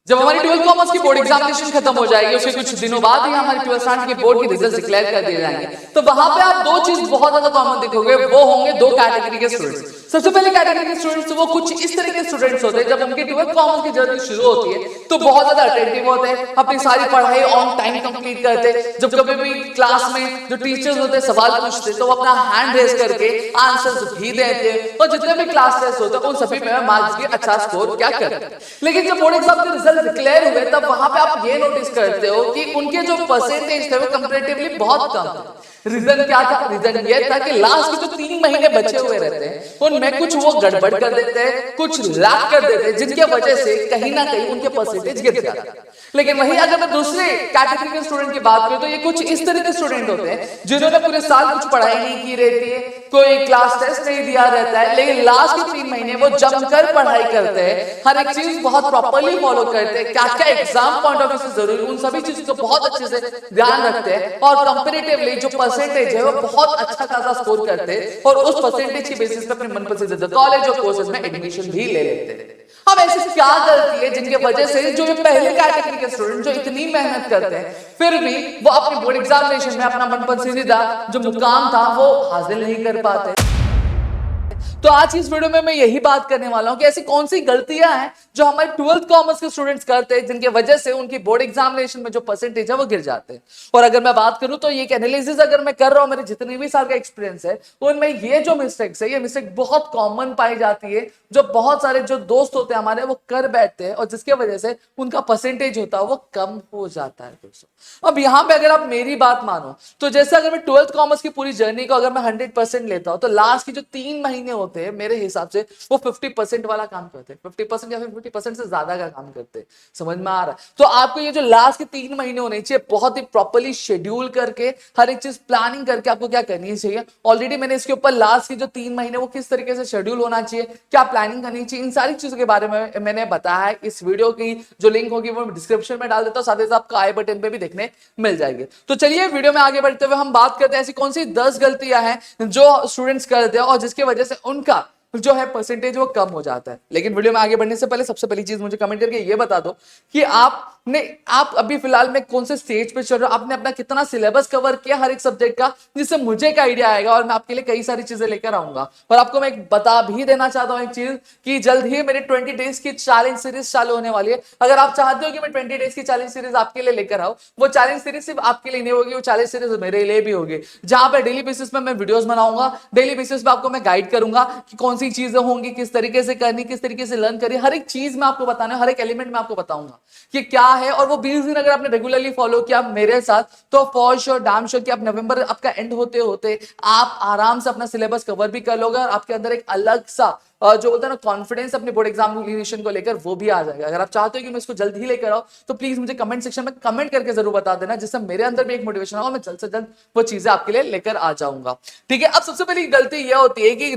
जब हमारी 12th commerce की बोर्ड एग्जामिनेशन खत्म हो जाएगी, उसके कुछ दिनों बाद ही हमारी 12th स्टैंडर्ड की बोर्ड के रिजल्ट डिक्लेयर कर दिए जाएंगे, तो वहां पे आप दो चीज बहुत ज्यादा कॉमन देखोगे, वो होंगे दो कैटेगरी के स्टूडेंट्स। सबसे पहले कैटेगरी के स्टूडेंट्स वो कुछ इस तरह के स्टूडेंट्स होते हैं, जब उनकी 12th कॉमर्स की जर्नी शुरू होती है तो बहुत ज्यादा अटेंटिव होते हैं, अपनी सारी पढ़ाई ऑन टाइम कंप्लीट करते हैं। जब कभी भी क्लास में जो टीचर्स होते हैं सवाल पूछते तो वो अपना हैंड रेज करके आंसर्स भी देते हैं, और जितने भी क्लास टेस्ट होते हैं उन सभी में मार्क्स भी अच्छा स्कोर क्या करते हैं। लेकिन जब बोर्ड एग्जाम के रिजल्ट डिक्लेयर हुए तब वहां पे आप ये नोटिस करते हो कि उनके जो परसेंटेज थे वो कंपैरेटिवली बहुत कम थे। रीजन क्या था? रीजन ये था कि लास्ट के जो 3 महीने बचे हुए रहते हैं उनमें कुछ वो गड़बड़ कर देते हैं, कुछ लैक कर देते हैं, जिनके वजह से कहीं ना कहीं उनके परसेंटेज गिर जाते हैं। लेकिन वही अगर मैं दूसरे कैटेगरी के स्टूडेंट की बात करूं तो ये कुछ इस तरह के स्टूडेंट होते हैं जिन्होंने पूरे साल कुछ पढ़ाई नहीं की रहती है, कोई क्लास टेस्ट नहीं दिया रहता है, लेकिन लास्ट के 3 महीने वो जमकर पढ़ाई करते हैं, हर एक चीज बहुत प्रॉपर्ली फॉलो करते हैं, क्या क्या एग्जाम पॉइंट ऑफ व्यू से जरूरी उन सभी चीजों को बहुत अच्छे से ध्यान रखते हैं, और कंपैरेटिवली जो परसेंटेज है वो बहुत अच्छा खासा स्कोर करते हैं, और उस परसेंटेज की बेसिस पे अपने मनपसंद कॉलेज और कोर्सेज में एडमिशन भी ले लेते हैं। अब ऐसी क्या गलती है जिनके वजह से जो ये पहले कैटेगरी के स्टूडेंट जो इतनी मेहनत करते हैं फिर भी वो अपनी बोर्ड एग्जामिनेशन में अपना मनपसंदीदा जो मुकाम था वो हासिल नहीं कर पाते? तो आज की इस वीडियो में मैं यही बात करने वाला हूं कि ऐसी कौन सी गलतियां हैं जो हमारे 12th कॉमर्स के स्टूडेंट्स करते हैं जिनके वजह से उनकी बोर्ड एग्जामिनेशन में जो परसेंटेज है वो गिर जाते हैं। और अगर मैं बात करूं तो ये एनालिसिस अगर मैं कर रहा हूं, मेरे जितने भी साल का एक्सपीरियंस है उनमें ये जो मिस्टेक्स है ये मिस्टेक बहुत कॉमन पाई जाती है, जो बहुत सारे जो दोस्त होते हैं हमारे वो कर बैठते हैं और जिसके वजह से उनका परसेंटेज होता है वो कम हो जाता है दोस्तों। अब यहां पे अगर आप मेरी बात मानो तो जैसे अगर मैं 12th कॉमर्स की पूरी जर्नी को अगर मैं 100% लेता हूं तो लास्ट की जो 3 महीने होते हैं मेरे हिसाब से वो 50% वाला काम करते हैं, 50% या फिर 50% से ज्यादा का काम करते हैं। समझ में आ रहा है? तो आपको ये जो लास्ट के 3 महीने होने चाहिए बहुत ही प्रॉपर्ली शेड्यूल करके हर एक चीज प्लानिंग करके आपको क्या करनी चाहिए। ऑलरेडी मैंने इसके ऊपर लास्ट की जो 3 महीने वो किस तरीके से शेड्यूल होना चाहिए, क्या प्लानिंग करनी चाहिए, इन सारी चीजों के बारे में मैंने बताया है। इस वीडियो की जो लिंक होगी वो डिस्क्रिप्शन में डाल देता हूं, साथ ही साथ आपको आई बटन पे भी देखने मिल जाएगी। तो चलिए वीडियो में आगे बढ़ते हुए हम बात करते हैं ऐसी कौन सी 10 गलतियां हैं जो स्टूडेंट्स करते हैं और जिसकी वजह से उनका जो है परसेंटेज वो कम हो जाता है। लेकिन वीडियो में आगे बढ़ने से पहले सबसे पहली चीज मुझे कमेंट करके ये बता दो कि आप अभी फिलहाल में कौन से स्टेज पे चल रहे हो, आपने अपना कितना सिलेबस कवर किया हर एक सब्जेक्ट का, जिससे मुझे एक आइडिया आएगा और मैं आपके लिए कई सारी चीजें लेकर आऊंगा। और आपको मैं एक बता भी देना चाहता हूं एक चीज कि जल्द ही मेरे 20 डेज की चैलेंज सीरीज चालू होने वाली है। अगर आप चाहते हो कि मैं 20 डेज की चैलेंज सीरीज आपके लिए लेकर आऊं, वो चैलेंज सीरीज सिर्फ आपके लिए नहीं होगी, वो चैलेंज सीरीज मेरे लिए भी होगी, जहां पर डेली बेसिस पे मैं वीडियोस बनाऊंगा, डेली बेसिस पे आपको मैं गाइड करूंगा कि कौन सी चीजें होंगी, किस तरीके से करनी, किस तरीके से लर्न करी, हर एक चीज मैं आपको बताना, हर एक एलिमेंट में आपको बताऊंगा कि क्या है। और वो 20 दिन अगर आपने रेगुलरली फॉलो किया मेरे साथ तो फॉर श्योर डैम श्योर कि आप नवंबर आपका एंड होते होते आप आराम से अपना सिलेबस कवर भी कर लोगे और आपके अंदर एक अलग सा जो बोलते हैं ना कॉन्फिडेंस अपने बोर्ड एग्जामिनेशन को लेकर वो भी आ जाएगा। अगर आप चाहते हो कि मैं इसको जल्द ही लेकर आऊं तो प्लीज मुझे कमेंट सेक्शन में कमेंट करके जरूर बता देना, जिससे मेरे अंदर भी एक मोटिवेशन होगा, मैं जल्द से जल्द वो चीजें आपके लिए लेकर आ जाऊंगा। ठीक है, अब सबसे पहली गलती यह होती है कि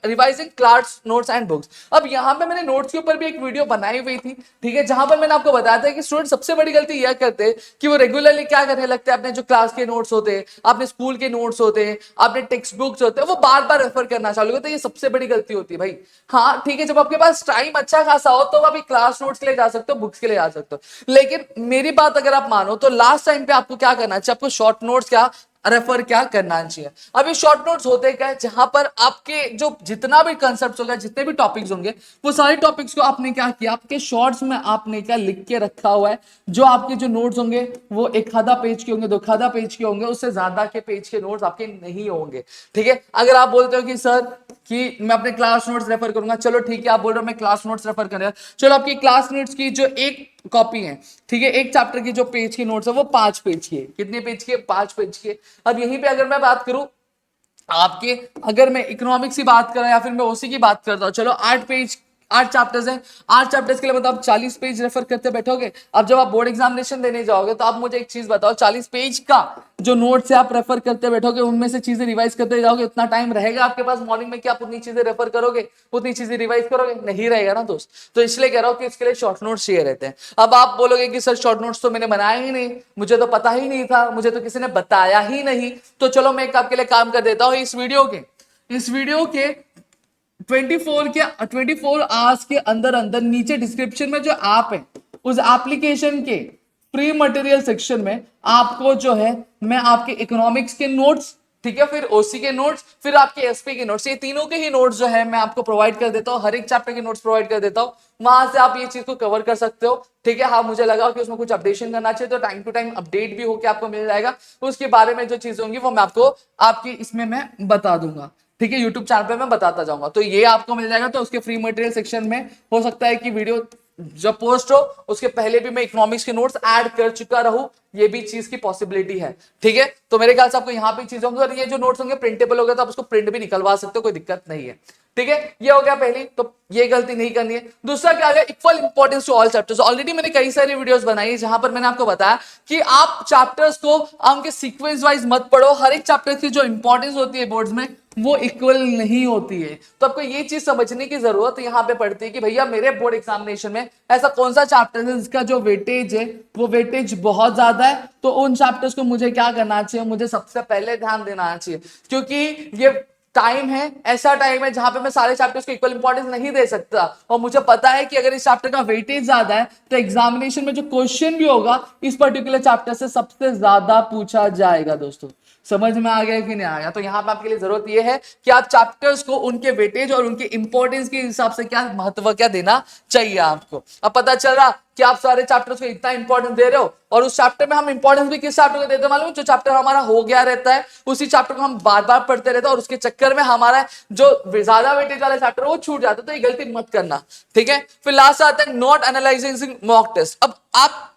revising class notes and books. अब यहाँ पे मैंने नोट्स के ऊपर भी एक वीडियो बनाई हुई थी, ठीक है, जहां पर मैंने आपको बताया था कि स्टूडेंट सबसे बड़ी गलती यह करते हैं कि वो रेगुलरली क्या करने लगते हैं, अपने जो क्लास के नोट्स होते हैं, अपने स्कूल के नोट्स होते हैं, अपने टेक्स्ट बुक्स होते हैं, वो बार बार रेफर करना चालू करते हैं। ये सबसे बड़ी गलती होती है भाई। हाँ ठीक है, जब आपके पास टाइम अच्छा खासा हो तो आप क्लास नोट्स के लिए जा सकते हो, बुक्स के लिए जा सकते हो, लेकिन मेरी बात अगर आप मानो तो लास्ट टाइम पे आपको क्या करना चाहिए, आपको शॉर्ट नोट्स क्या रेफर क्या करना चाहिए। अब ये शॉर्ट नोट्स होते क्या है, जहां पर आपके जो जितना भी कंसेप्ट होगा, जितने भी टॉपिक्स होंगे, वो सारे टॉपिक्स को आपने क्या किया, आपके शॉर्ट्स में आपने क्या लिख के रखा हुआ है। जो आपके जो नोट्स होंगे वो एक आधा पेज के होंगे, 2 आधा पेज के होंगे, उससे ज्यादा के पेज के नोट्स आपके नहीं होंगे। ठीक है, अगर आप बोलते हो कि सर कि मैं अपने क्लास नोट्स रेफर करूंगा, चलो ठीक है, आप बोल रहे हो मैं क्लास नोट्स रेफर कर रहा हूं, चलो आपकी क्लास नोट्स की जो एक कॉपी है, ठीक है, एक चैप्टर की जो पेज की नोट्स है वो 5 पेज की है। कितने पेज की है? 5 पेज की है। अब यहीं पे अगर मैं बात करूं आपके, अगर मैं इकोनॉमिक्स की बात करूं या फिर मैं ओसी की बात करता हूं, चलो 8 चैप्टर्स हैं, 8 चैप्टर्स के लिए मतलब आप 40 पेज रेफर करते बैठोगे। अब जब आप बोर्ड एग्जामिनेशन देने जाओगे तो आप मुझे एक चीज बताओ, 40 पेज का जो नोट्स है आप रेफर करते बैठोगे, उनमें से चीजें रिवाइज करते जाओगे, उतना टाइम रहेगा आपके पास मॉर्निंग में कि आप उतनी चीजें रेफर करोगे, उतनी चीजें रिवाइज करोगे? नहीं रहेगा ना दोस्त। तो इसलिए कह रहा हूं कि इसके लिए शॉर्ट नोट्स चाहिए रहते हैं। अब आप बोलोगे कि सर शॉर्ट नोट्स तो मैंने बनाया ही नहीं, मुझे तो पता ही नहीं था, मुझे तो किसी ने बताया ही नहीं। तो चलो मैं एक आपके लिए काम कर देता हूं, इस वीडियो के 24 आवर्स के अंदर अंदर नीचे डिस्क्रिप्शन में जो ऐप है उस एप्लीकेशन के प्री मटेरियल सेक्शन में आपको जो है मैं आपके इकोनॉमिक्स के नोट्स, ठीक है, फिर ओसी के नोट्स, फिर आपके एसपी के नोट्स, ये तीनों के ही नोट्स जो है मैं आपको प्रोवाइड कर देता हूँ, हर एक चैप्टर के नोट्स प्रोवाइड कर देता हूँ, वहां से आप ये चीज को कवर कर सकते हो, ठीक है। हाँ, मुझे लगा कि उसमें कुछ अपडेशन करना चाहिए तो टाइम टू टाइम अपडेट भी होकर आपको मिल जाएगा, उसके बारे में जो चीजें होंगी वो मैं आपको आपकी इसमें मैं बता दूंगा, ठीक है, यूट्यूब चैनल पे मैं बताता जाऊंगा, तो ये आपको मिल जाएगा। तो उसके फ्री मटेरियल सेक्शन में हो सकता है कि वीडियो जब पोस्ट हो उसके पहले भी मैं इकोनॉमिक्स के नोट्स ऐड कर चुका रहूं, ये भी चीज की पॉसिबिलिटी है, ठीक है। तो मेरे ख्याल से आपको यहाँ पे चीज होंगी, और ये जो नोट्स होंगे प्रिंटेबल हो गए तो आप उसको प्रिंट भी निकलवा सकते हो, कोई दिक्कत नहीं है, ठीक है। ये हो गया पहली, तो ये गलती नहीं करनी है। दूसरा क्या आ गया, equal importance to all chapters. Already मैंने कई सारी वीडियोस बनाई है जहां पर मैंने आपको बताया कि आप चैप्टर्स को उनके सीक्वेंस वाइज मत पढ़ो, हर एक चैप्टर की जो इंपॉर्टेंस होती है बोर्ड्स में वो इक्वल नहीं होती है। तो आपको ये चीज समझने की जरूरत यहाँ पे पड़ती है कि भैया मेरे बोर्ड एग्जामिनेशन में ऐसा कौन सा चैप्टर है जिसका जो वेटेज है वो वेटेज बहुत ज्यादा है, तो उन चैप्टर्स को मुझे क्या करना चाहिए, मुझे सबसे पहले ध्यान देना चाहिए, क्योंकि ये टाइम है, ऐसा टाइम है जहां पे मैं सारे चैप्टर्स को इक्वल इंपॉर्टेंस नहीं दे सकता, और मुझे पता है कि अगर इस चैप्टर का वेटेज ज्यादा है तो एग्जामिनेशन में जो क्वेश्चन भी होगा इस पर्टिकुलर चैप्टर से सबसे ज्यादा पूछा जाएगा। दोस्तों समझ में आ गया कि नहीं आया? तो यहाँ पे आपके लिए जरूरत यह है कि आप चैप्टर्स को उनके वेटेज और उनके इंपॉर्टेंस के हिसाब से क्या महत्व क्या देना चाहिए आपको। अब पता चल रहा कि आप सारे चैप्टर्स को इतना इंपॉर्टेंस दे रहे हो, और उस चैप्टर में हम इंपॉर्टेंस भी किस चैप्टर को देते हैं मालूम है? जो चैप्टर हमारा हो गया रहता है उसी चैप्टर को हम बार बार पढ़ते रहते हैं, और उसके चक्कर में हमारा जो ज्यादा वेटेज वाला चैप्टर वो छूट जाता है, तो ये गलती मत करना, ठीक है। फिर लास्ट आता है नॉट एनालाइजिंग मॉक टेस्ट। अब आप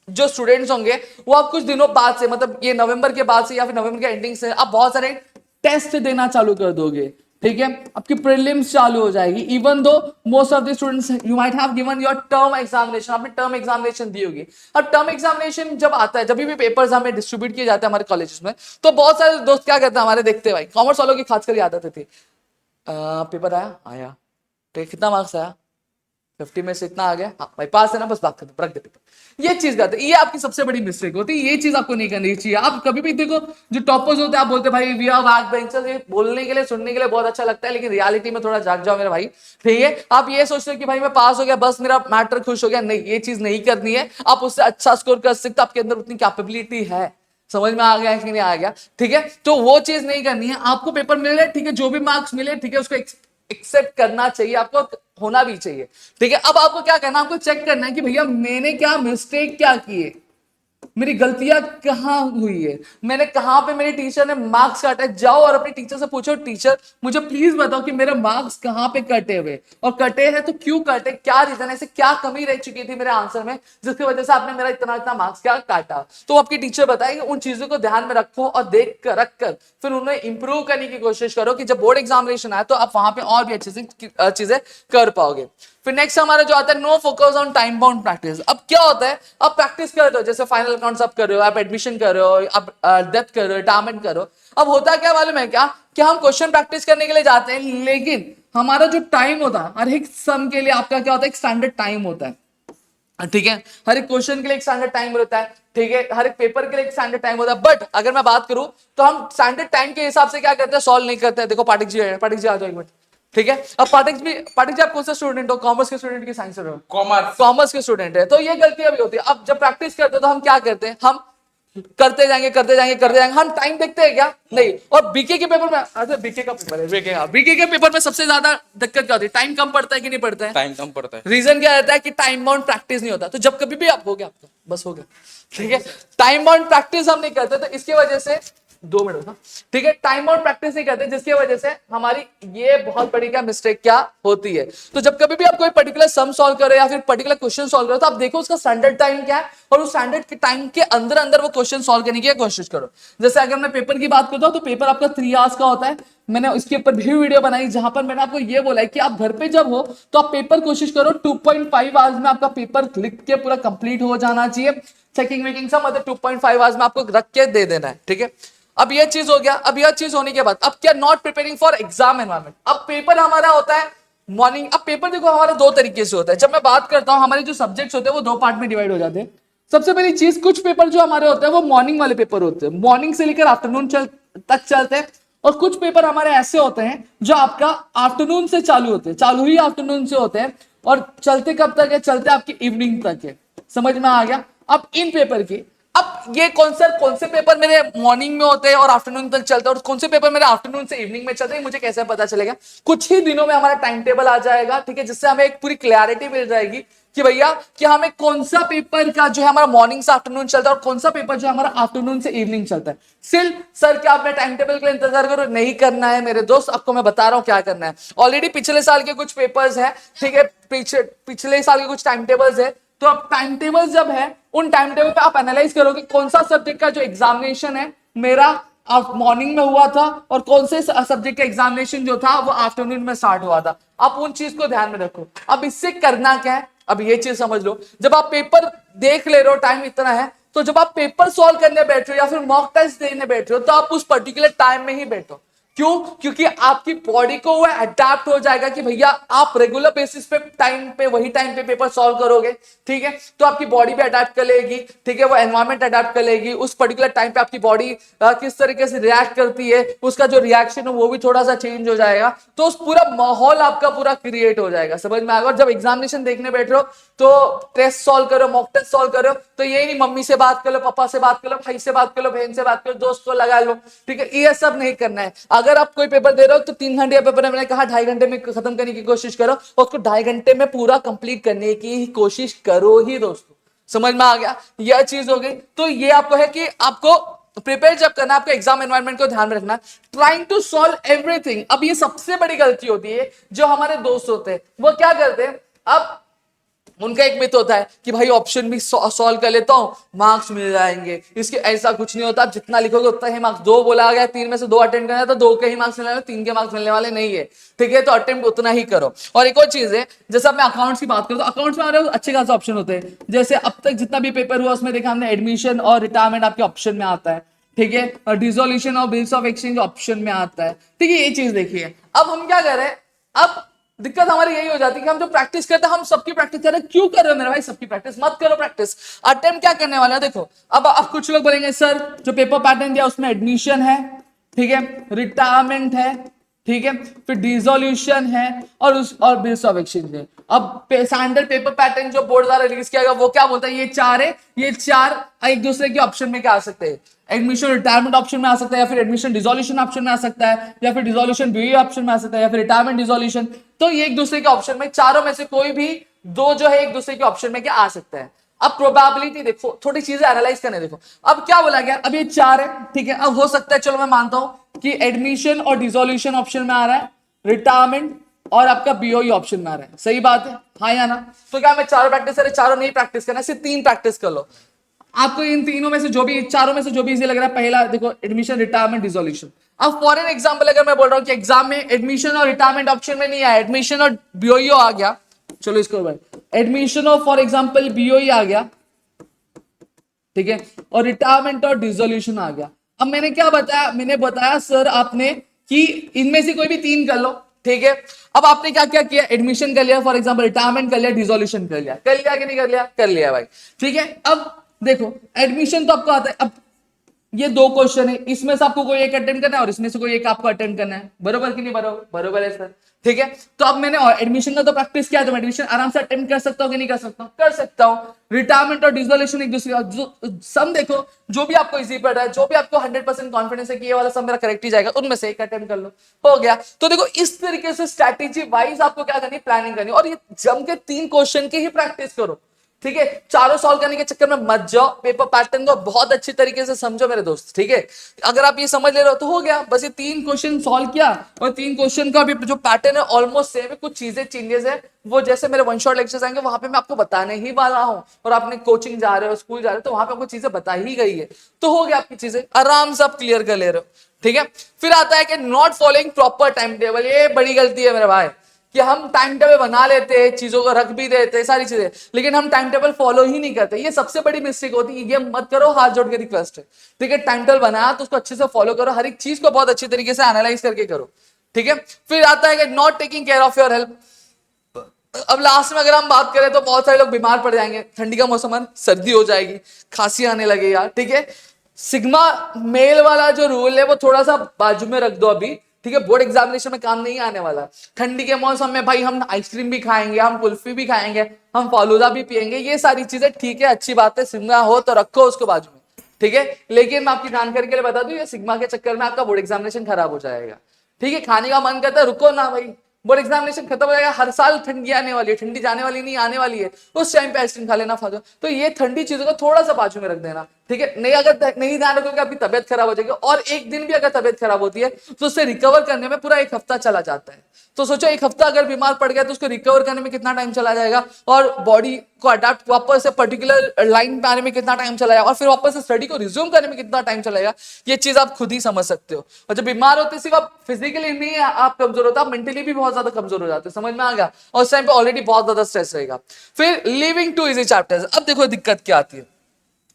जो स्टूडेंट्स होंगे वो आप कुछ दिनों बाद से, मतलब ये नवंबर के बाद से या फिर नवंबर के एंडिंग से आप बहुत सारे टेस्ट देना चालू कर दोगे, ठीक है, आपकी प्रीलिम्स चालू हो जाएगी। Even though most of the students you might have given your term examination, आपने टर्म एग्जामिनेशन दी होगी। अब टर्म एग्जामिनेशन जब आता है, जब भी पेपर्स हमें डिस्ट्रीब्यूट किए जाते हैं हमारे कॉलेजेस में, तो बहुत सारे दोस्त क्या करते हैं हमारे, देखते हैं भाई कॉमर्स वालों की खासकर आदत थी, पेपर आया तो कितना मार्क्स आया, 50 में से इतना आ गया, हाँ भाई पास है ना, बस बात खत्म, रख दे पेपर। ये चीज करते, ये आपकी सबसे बड़ी मिस्टेक होती है, ये चीज आपको नहीं करनी चाहिए। आप कभी भी देखो जो टॉपर्स होते हैं आप बोलते हैं भाई वी आर बैक बेंचर्स, ये बोलने के लिए सुनने के लिए बहुत अच्छा लगता है, लेकिन रियलिटी में थोड़ा जाग जाओ मेरे भाई, ठीक है। आप ये सोचते हो कि भाई मैं पास हो गया बस मेरा मैटर खुश हो गया, नहीं, ये चीज नहीं करनी है। आप उससे अच्छा स्कोर कर सकते, आपके अंदर उतनी कैपेबिलिटी है, समझ में आ गया कि नहीं आ गया, ठीक है। तो वो चीज नहीं करनी है, आपको पेपर मिल रहा है, ठीक है, जो भी मार्क्स मिले, ठीक है, उसको एक्सेप्ट करना चाहिए, आपको होना भी चाहिए, ठीक है। अब आपको क्या करना है, आपको चेक करना है कि भैया मैंने क्या मिस्टेक क्या किए, मेरी गलतियां कहां हुई है, मैंने कहां पे मेरे टीचर ने मार्क्स काटे। जाओ और अपने टीचर से पूछो, टीचर मुझे प्लीज बताओ कि मेरे मार्क्स कहां पे कटे हुए, और कटे हैं तो क्यों कटे, क्या रीजन है, ऐसे क्या कमी रह चुकी थी मेरे आंसर में जिसकी वजह से आपने मेरा इतना इतना मार्क्स क्या काटा। तो आपके टीचर बताएंगे, उन चीजों को ध्यान में रखो और देख कर रख कर फिर उन्हें इंप्रूव करने की कोशिश करो कि जब बोर्ड एग्जामिनेशन आए तो आप वहां पे और भी अच्छे से चीजें कर पाओगे। फिर नेक्स्ट हमारा जो आता है no focus on time bound practice. अब क्या होता है, आप प्रैक्टिस कर रहे हो, जैसे फाइनल अकाउंट्स आप कर रहे हो, आप एडमिशन कर रहे हो, आप डेप्थ कर रहे हो, रिटायरमेंट कर रहे हो। अब होता क्या मालूम है क्या, कि हम क्वेश्चन प्रैक्टिस करने के लिए जाते हैं, लेकिन हमारा जो टाइम होता है हर एक सम के लिए आपका क्या होता है, एक स्टैंडर्ड टाइम होता है, ठीक है। हर एक क्वेश्चन के लिए एक स्टैंडर्ड टाइम होता है, ठीक है, हर एक पेपर के लिए एक स्टैंडर्ड टाइम होता है। बट अगर मैं बात करूं तो हम स्टैंडर्ड टाइम के हिसाब से क्या करते हैं, सॉल्व नहीं करते हैं। देखो पाठक जी आ जाओ एक मिनट, ठीक है। अब पाठक जी आप कौन सा स्टूडेंट हो, कॉमर्स के स्टूडेंट की साइंस हो, कॉमर्स के स्टूडेंट है, तो ये गलतियां भी होती है। अब जब प्रैक्टिस करते हैं तो हम क्या करते हैं, हम करते जाएंगे, हम टाइम देखते हैं क्या, नहीं। और बीके के पेपर में, अच्छा बीके का पेपर है, बीके के पेपर में सबसे ज्यादा दिक्कत क्या होती है, टाइम कम पड़ता है कि नहीं पड़ता है, टाइम कम पड़ता है। रीजन क्या रहता है कि टाइम बाउंड प्रैक्टिस नहीं होता। तो जब कभी भी आप हो गया आपका बस हो गया, ठीक है, टाइम बाउंड प्रैक्टिस हम नहीं करते, तो इसकी वजह से 2 मिनट ना, ठीक है, टाइम बाउंड प्रैक्टिस नहीं करते, जिसकी वजह से हमारी ये बहुत बड़ी क्या मिस्टेक क्या होती है। तो जब कभी भी आप कोई पर्टिकुलर सम सॉल्व करो या फिर पर्टिकुलर क्वेश्चन सॉल्व करो, तो आप देखो उसका स्टैंडर्ड टाइम क्या है, और उस स्टैंडर्ड के टाइम के अंदर अंदर वो क्वेश्चन सॉल्व करने की कोशिश करो। जैसे अगर मैं पेपर की बात करता हूं तो पेपर आपका 3 आवर्स का होता है। मैंने उसके ऊपर भी वीडियो बनाई जहां पर मैंने आपको ये बोला है कि आप घर पे जब हो तो आप पेपर कोशिश करो 2.5 आवर्स में आपका पेपर लिख के पूरा कंप्लीट हो जाना चाहिए। चेकिंग वेकिंग सब मतलब 2.5 आवर्स में आपको रख के दे देना है, ठीक है। अब ये चीज हो गया। अब यह चीज होने के बाद अब क्या, not preparing for exam environment. अब पेपर हमारा होता है मॉर्निंग। अब पेपर देखो हमारा 2 तरीके से होता है। जब मैं बात करता हूं हमारे जो सब्जेक्ट्स होते हैं वो 2 पार्ट में डिवाइड हो जाते हैं। सबसे पहली चीज, कुछ पेपर जो हमारे होते हैं वो मॉर्निंग वाले पेपर होते हैं, मॉर्निंग से लेकर आफ्टरनून तक चलते हैं। और कुछ पेपर हमारे ऐसे होते हैं जो आपका आफ्टरनून से चालू होते हैं, चालू ही आफ्टरनून से होते हैं, और चलते कब तक है, चलते आपकी इवनिंग तक है। समझ में आ गया। अब इन पेपर की, अब ये कौन से पेपर मेरे मॉर्निंग में होते हैं और आफ्टरनून तक चलते हैं और कौन से पेपर मेरे आफ्टरनून से इवनिंग में चलते हैं, मुझे कैसे पता चलेगा? कुछ ही दिनों में हमारा टाइम टेबल आ जाएगा, ठीक है, जिससे हमें एक पूरी क्लैरिटी मिल जाएगी कि भैया कि हमें कौन सा पेपर का जो है हमारा मॉर्निंग से आफ्टरनून चलता है और कौन सा पेपर जो है हमारा आफ्टरनून से इवनिंग चलता है। सिल सर क्या आप टाइम टेबल के लिए इंतजार करो? नहीं करना है मेरे दोस्त, आपको मैं बता रहा हूं क्या करना है। ऑलरेडी पिछले साल के कुछ पेपर्स हैं, ठीक है, पिछले साल के कुछ टाइम टेबल्स है, तो अब टाइम टेबल जब है उन टाइम टेबल पे आप एनालाइज करोगे कौन सा सब्जेक्ट का जो एग्जामिनेशन है मेरा मॉर्निंग में हुआ था और कौन से सब्जेक्ट का एग्जामिनेशन जो था वो आफ्टरनून में स्टार्ट हुआ था। आप उन चीज को ध्यान में रखो। अब इससे करना क्या है, अब ये चीज समझ लो, जब आप पेपर देख ले रहे हो, टाइम इतना है, तो जब आप पेपर सॉल्व करने बैठ रहे हो या फिर मॉक टेस्ट देने बैठ रहे हो तो आप उस पर्टिकुलर टाइम में ही बैठो। क्यों? क्योंकि आपकी बॉडी को वो अडेप्ट हो जाएगा कि भैया आप रेगुलर बेसिस पे वही टाइम पे पेपर सॉल्व करोगे, ठीक है, तो आपकी बॉडी भी अडेप्ट कर लेगी, ठीक है, वो एनवायरमेंट अडेप्ट कर लेगी, उस पर्टिकुलर टाइम पे आपकी बॉडी किस तरीके से रिएक्ट करती है, उसका जो रिएक्शन है वो भी थोड़ा सा चेंज हो जाएगा, तो उस पूरा माहौल आपका पूरा क्रिएट हो जाएगा। समझ में आएगा? और जब एग्जामिनेशन देखने बैठ रहे हो तो टेस्ट सॉल्व करो, मॉक टेस्ट सॉल्व करो, तो ये नहीं मम्मी से बात कर लो, पापा से बात कर लो, भाई से बात कर लो, बहन से बात करो, दोस्त को लगा लो, ठीक है, ये सब नहीं करना है। अगर आप कोई पेपर दे रहे हो तो 3 घंटे का पेपर है, मैंने कहा 2.5 घंटे में खत्म करने की कोशिश करो और उसको 2.5 घंटे में पूरा कंप्लीट करने की कोशिश करो ही दोस्तों। समझ में आ गया? यह चीज हो गई। तो ये आपको है कि आपको प्रिपेयर जब करना, आपको एग्जाम एनवायरनमेंट को ध्यान में रखना, ट्राइंग टू सॉल्व एवरीथिंग। अब ये सबसे बड़ी गलती होती है जो हमारे दोस्त होते हैं, वो क्या करते हैं, अब उनका एक मिथ होता है कि भाई ऑप्शन भी सॉल्व कर लेता हूं, मार्क्स मिल जाएंगे। इसके ऐसा कुछ नहीं होता, जितना लिखोगे उतना ही मार्क्स। 2 बोला गया, 3 में से 2 अटेम्प्ट करना है तो 2 के ही मार्क्स मिलने वाले, 3 के मार्क्स मिलने वाले नहीं है, ठीक है, तो अटेम्प्ट उतना ही करो। और एक और चीज है, जैसे मैं अकाउंट्स की बात करूं तो अकाउंट्स में हमारे अच्छे खासे ऑप्शन होते हैं। जैसे अब तक जितना भी पेपर हुआ उसमें देखा हमने एडमिशन और रिटायरमेंट आपके ऑप्शन में आता है, ठीक है, और डिसोल्यूशन और बिल्स ऑफ एक्सचेंज ऑप्शन में आता है, ठीक है, ये चीज देखिए। अब हम क्या करें, अब दिक्कत हमारी यही हो जाती है कि हम जो प्रैक्टिस करते हैं हम सबकी प्रैक्टिस कर रहे हैं। क्यों कर रहे हो मेरे भाई? सबकी प्रैक्टिस मत करो। प्रैक्टिस अटेम्प्ट क्या करने वाला है देखो। अब कुछ लोग बोलेंगे सर जो पेपर पैटर्न दिया उसमें एडमिशन है, ठीक है, रिटायरमेंट है, ठीक है, फिर डिसोल्यूशन है और बिल्स ऑफ एक्सचेंज है। अब स्टैंडर्ड पेपर पैटर्न जो बोर्ड द्वारा रिलीज किया गया वो क्या बोलता है, ये 4 है, ये 4 एक दूसरे के ऑप्शन में क्या आ सकते हैं, एडमिशन रिटायरमेंट ऑप्शन में आ सकता है, या फिर एडमिशन डिसोल्यूशन ऑप्शन में आ सकता है, या फिर डिसोल्यूशन बीई ऑप्शन में आ सकता है, या फिर रिटायरमेंट डिसोल्यूशन। तो ये एक दूसरे के ऑप्शन में, चारों में से कोई भी 2 जो है एक दूसरे के ऑप्शन में क्या आ सकता है। अब प्रोबेबिलिटी देखो, थोड़ी चीजें एनालाइज करने देखो। अब क्या बोला गया, अब ये 4 है, ठीक है, अब हो सकता है, चलो मैं मानता हूं कि एडमिशन और डिसोल्यूशन ऑप्शन में आ रहा है, रिटायरमेंट और आपका बीओई ऑप्शन में आ रहा है। सही बात है, हाँ या ना? तो क्या मैं चारों प्रैक्टिस करें? चारों नहीं प्रैक्टिस करना, सिर्फ 3 प्रैक्टिस कर लो। आपको इन तीनों में से जो भी, चारों में से जो भी इजी लग रहा है, पहला देखो एडमिशन, रिटायरमेंट, डिसोल्यूशन। अब फॉर एन एग्जांपल अगर मैं बोल रहा हूं कि एग्जाम में एडमिशन और रिटायरमेंट ऑप्शन में नहीं आया, एडमिशन और बीओईओ आ गया, चलो इसको भाई एडमिशन और फॉर एग्जांपल बीओई आ गया, ठीक है, और रिटायरमेंट और डिसोल्यूशन आ गया। अब मैंने क्या बताया, मैंने बताया सर आपने कि इनमें से कोई भी 3 कर लो, ठीक है। अब आपने क्या क्या किया, एडमिशन कर लिया, फॉर एग्जांपल रिटायरमेंट कर लिया, डिसोल्यूशन कर लिया कि नहीं कर लिया? कर लिया भाई, ठीक है। अब देखो एडमिशन तो आपको आता है। अब ये 2 क्वेश्चन है, इसमें से आपको कोई एक अटेम्प्ट करना है और इसमें से कोई एक आपको अटेम्प्ट करना है, बरोबर कि नहीं बरोबर? बरोबर है सर, ठीक है। तो अब मैंने एडमिशन का तो प्रैक्टिस किया, तो मैं एडमिशन आराम से अटेम्प्ट कर सकता हूं कि नहीं कर सकता हूं? कर सकता हूं। रिटायरमेंट और डिसोल्यूशन एक दूसरे का सम देखो, जो भी आपको इजी पड़ रहा है, जो भी आपको 100% कॉन्फिडेंस है कि ये वाला सम मेरा करेक्ट ही जाएगा, उनमें से एक अटेम्प्ट कर लो, हो गया। तो देखो इस तरीके से स्ट्रैटेजी वाइज आपको क्या करनी, प्लानिंग करनी, और ये जम के 3 क्वेश्चन की ही प्रैक्टिस करो, ठीक है। चारों सॉल्व करने के चक्कर में मत जाओ, पेपर पैटर्न को बहुत अच्छी तरीके से समझो मेरे दोस्त, ठीक है। अगर आप ये समझ ले रहे हो तो हो गया, बस ये 3 क्वेश्चन सॉल्व किया और 3 क्वेश्चन का भी जो पैटर्न है ऑलमोस्ट सेम है, कुछ चीजें चेंजेस है, वो जैसे मेरे 1 शॉट लेक्चर्स आएंगे वहां पे मैं आपको बताने ही वाला हूं। और आपने कोचिंग जा रहे हो, स्कूल जा रहे हो, तो वहां पे आपको चीजें बता ही गई है, तो हो गया, आपकी चीजें आराम से आप क्लियर कर ले रहे हो, ठीक है। फिर आता है कि not following proper time table. ये बड़ी गलती है मेरे भाई कि हम टाइम टेबल बना लेते हैं, चीजों को रख भी देते हैं, सारी चीजें, लेकिन हम टाइम टेबल फॉलो ही नहीं करते। ये सबसे बड़ी मिस्टेक होती है, ये मत करो, हाथ जोड़ के रिक्वेस्ट है, ठीक है। टाइम टेबल बनाया तो उसको अच्छे से फॉलो करो, हर एक चीज को बहुत अच्छी तरीके से एनालाइज करके करो, ठीक है। फिर आता है कि not taking care of your health. अब लास्ट में अगर हम बात करें तो बहुत सारे लोग बीमार पड़ जाएंगे, ठंडी का मौसम है, सर्दी हो जाएगी, खांसी आने लगेगा, ठीक है। सिग्मा मेल वाला जो रूल है वो थोड़ा सा बाजू में रख दो अभी, ठीक है, बोर्ड एग्जामिनेशन में काम नहीं आने वाला। ठंडी के मौसम में भाई हम आइसक्रीम भी खाएंगे, हम कुल्फी भी खाएंगे, हम फालूदा भी पियेंगे, ये सारी चीजें ठीक है, अच्छी बात है, सिग्मा हो तो रखो उसको बाजू में, ठीक है। लेकिन मैं आपकी जानकारी के लिए बता दूं, ये सिग्मा के चक्कर में आपका बोर्ड एग्जामिनेशन खराब हो जाएगा, ठीक है। खाने का मन करता है, रुको ना भाई, बोर्ड एग्जामिनेशन खत्म हो जाएगा, हर साल ठंडी आने वाली है, ठंडी जाने वाली नहीं, आने वाली है, उस टाइम पे आइसक्रीम खा लेना फालतू। तो ये ठंडी चीजों को थोड़ा सा बाजू में रख देना, ठीक है। नहीं, अगर नहीं ध्यान रखोगे आपकी तबियत खराब हो जाएगी, और एक दिन भी अगर तबियत खराब होती है तो उससे रिकवर करने में पूरा एक हफ्ता चला जाता है। तो सोचो एक हफ्ता अगर बीमार पड़ गया तो उसको रिकवर करने में कितना टाइम चला जाएगा, और बॉडी को अडेप्ट वापस से पर्टिकुलर लाइन पे आने में कितना टाइम चला जाएगा, और फिर वापस से स्टडी को रिज्यूम करने में कितना टाइम चलेगा, ये चीज आप खुद ही समझ सकते हो। और जब बीमार होते सिर्फ आप फिजिकली नहीं आप कमजोर होते, आप मेंटली भी बहुत ज्यादा कमजोर हो जाते हो, समझ में आ गया। और उस टाइम पे ऑलरेडी बहुत ज्यादा स्ट्रेस रहेगा। फिर लिविंग टू इजी चैप्टर्स। अब देखो दिक्कत क्या आती है,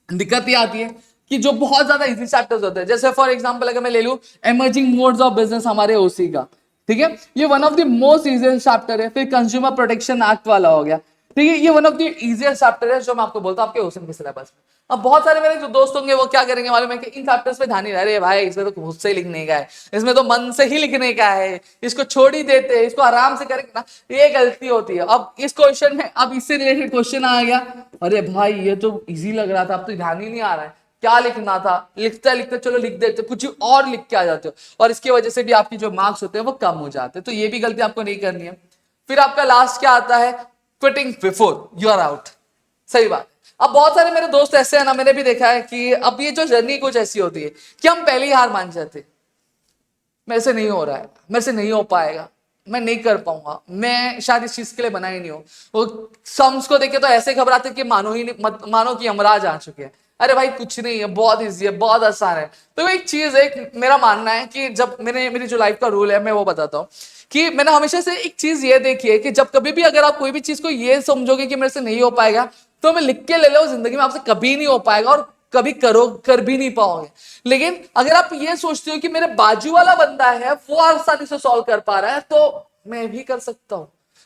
दिक्कत ये आती है कि जो बहुत ज्यादा इजी चैप्टर्स होते हैं, जैसे फॉर एग्जांपल अगर मैं ले लूं इमर्जिंग मोड्स ऑफ बिजनेस हमारे ओसी का, ठीक है, ये one of the most easiest chapter है। फिर कंज्यूमर प्रोटेक्शन एक्ट वाला हो गया, ठीक है, ये one of the easiest chapter है जो मैं आपको बोलता हूं आपके ओसन के सिलेबस में। अब बहुत सारे मेरे जो दोस्त होंगे वो क्या करेंगे मालूम है, कि इन चैप्टर्स पे ध्यान नहीं रह रहे भाई, इसमें तो खुद से लिखने का है, इसमें तो मन से ही लिखने का है, इसको छोड़ ही देते हैं, इसको आराम से करेंगे ना, ये गलती होती है। अब इस क्वेश्चन में अब इससे रिलेटेड क्वेश्चन आ गया, अरे भाई ये तो इजी लग रहा था, अब तो ध्यान ही नहीं आ रहा है क्या लिखना था, लिखते लिखते चलो लिख देते, कुछ और लिख के आ जाते हो, और इसकी वजह से भी आपकी जो मार्क्स होते हैं वो कम हो जाते हैं। तो ये भी गलती आपको नहीं करनी है। फिर आपका लास्ट क्या आता है, quitting before you are out. सही बात। अब बहुत सारे मेरे दोस्त ऐसे हैं ना, मैंने भी देखा है कि अब ये जो जर्नी कुछ ऐसी होती है कि हम पहले ही हार मान जाते, मेरे से नहीं हो रहा है, मेरे से नहीं हो पाएगा, मैं नहीं कर पाऊंगा, मैं शायद इस चीज के लिए बना ही नहीं हूं। वो सम्स को देखे तो ऐसे घबराते कि मानो ही नहीं, मानो कि यमराज आ चुके हैं। अरे भाई कुछ नहीं है, बहुत इजी है, बहुत आसान है। तो एक चीज है, मेरा मानना है कि जब मेरी जो लाइफ का रूल है मैं वो बताता हूँ, कि मैंने हमेशा से एक चीज ये देखी है कि जब कभी भी अगर आप कोई भी चीज को ये समझोगे कि मेरे से नहीं हो पाएगा, तो मैं लिख के ले लो, जिंदगी में आपसे कभी नहीं हो पाएगा, और कभी कर भी नहीं पाओगे। लेकिन अगर आप ये सोचते हो कि मेरे बाजू वाला बंदा है वो आसानी से सॉल्व कर पा रहा है, तो मैं भी कर सकता हूं,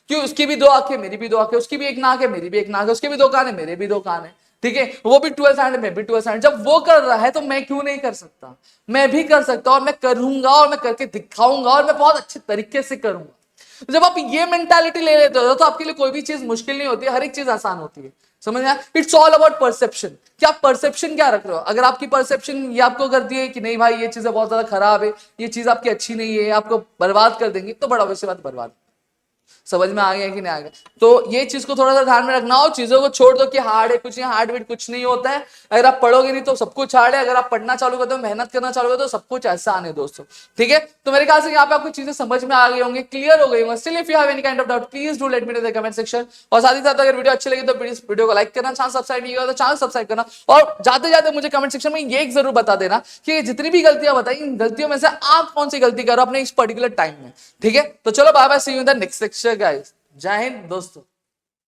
क्यों, उसकी भी दो आंखें मेरी भी दो आंखें, उसकी भी एक नाक है मेरी भी एक नाक है, उसके भी दो कान है मेरे भी दो कान है, ठीक है, वो भी 12 हैंड मैं भी 12 हैंड। जब वो कर रहा है तो मैं क्यों नहीं कर सकता, मैं भी कर सकता हूं, और मैं करूंगा, और मैं करके दिखाऊंगा, और मैं बहुत अच्छे तरीके से करूंगा। जब आप ये मेंटालिटी ले लेते हो तो आपके लिए कोई भी चीज मुश्किल नहीं होती है, हर एक चीज आसान होती है। समझ में? इट्स ऑल अबाउट परसेप्शन, कि आप परसेप्शन क्या रख रहे हो। अगर आपकी परसेप्शन ये आपको करती है कि नहीं भाई ये चीजें बहुत ज्यादा खराब है, ये चीज आपकी अच्छी नहीं है, आपको बर्बाद कर देंगी, तो बड़ा वैसे बात बर्बाद। समझ में आ गया कि नहीं आ गया? तो ये चीज को थोड़ा सा ध्यान में रखना हो, चीजों को छोड़ दो कि हार्ड है, कुछ नहीं हार्ड वेट कुछ नहीं होता है। अगर आप पढ़ोगे नहीं तो सब कुछ हार्ड है, अगर आप पढ़ना चालू करते हो, मेहनत करना चालू करते हो, सब कुछ आसान है दोस्तों, ठीक है। तो मेरे ख्याल से यहाँ पे आपको चीजें समझ में आ गई होंगी, क्लियर हो गई होंगी। Still if you have any kind of doubt please do let me know in the comment section. और साथ ही साथ अगर वीडियो अच्छी लगी तो प्लीज वीडियो को लाइक करना, चैनल सब्सक्राइब नहीं किया तो चैनल सब्सक्राइब करना, और जाते जाते मुझे कमेंट सेक्शन में ये जरूर बता देना कि जितनी भी गलतियां बताई, इन गलतियों में से आप कौन सी गलती करो अपने इस पर्टिकुलर टाइम में, ठीक है। तो चलो bye bye, see you in the next lecture guys. जय हिंद दोस्तों।